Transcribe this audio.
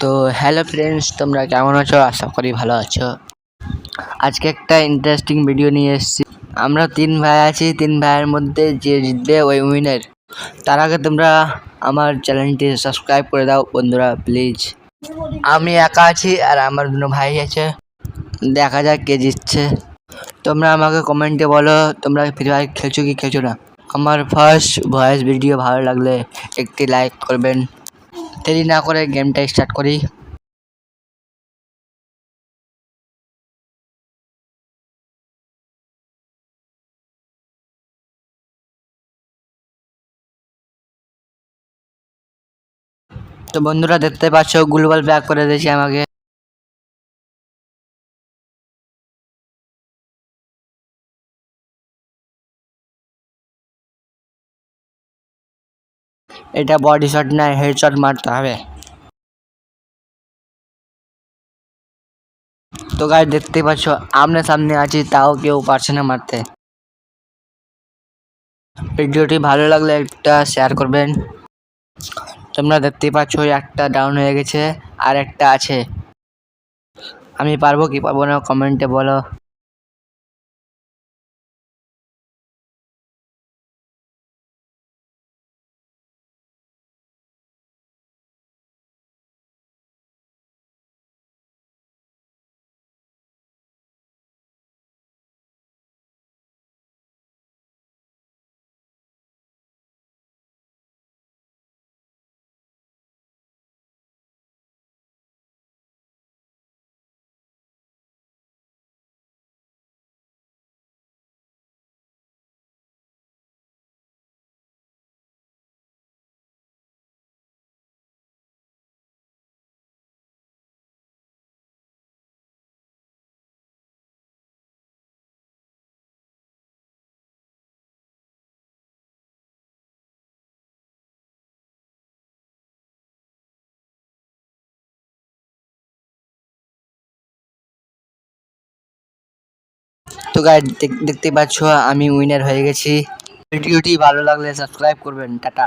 তো hello friends, তোমরা কেমন আছো? আশা করি ভালো আছো। আজকে একটা ইন্টারেস্টিং ভিডিও নিয়ে এসেছি। আমরা 3 ভাই আছি, 3 ভাইয়ের মধ্যে যে জিতবে ওই উইনার। তার আগে তোমরা আমার চ্যানেলটি সাবস্ক্রাইব করে দাও বন্ধুরা, প্লিজ। আমি একা আছি আর আমার 2 ভাই আছে। দেখা যাক কে জিতছে। তোমরা আমাকে কমেন্টে বলো তোমরা ফ্রি ফায়ার খেলছো কি খেলছো না। আমার ফার্স্ট ভয়েস ভিডিও ভালো লাগলে একটি লাইক করবেন। দেরি না করে গেমটা স্টার্ট করি। তো বন্ধুরা দেখতে পাচ্ছ গ্লোবাল ব্যাক করে দিয়েছে আমাকে। এটা বডি শট না, হেডশট মারতে হবে। তো গাইস দেখতে পাচ্ছ আমনে সামনে আছি, তাও কেউ পারছে না মারতে। ভিডিওটি ভালো লাগলে একটা শেয়ার করবেন। তোমরা দেখতে পাচ্ছ একটা ডাউন হয়ে গেছে আর একটা আছে। আমি পারবো কি পারবো না কমেন্টে বলো। তো গাইস দেখতে পাচ্ছ আমি উইনার হয়ে গেছি। ভিডিওটি ভালো লাগলে সাবস্ক্রাইব করবেন। টাটা।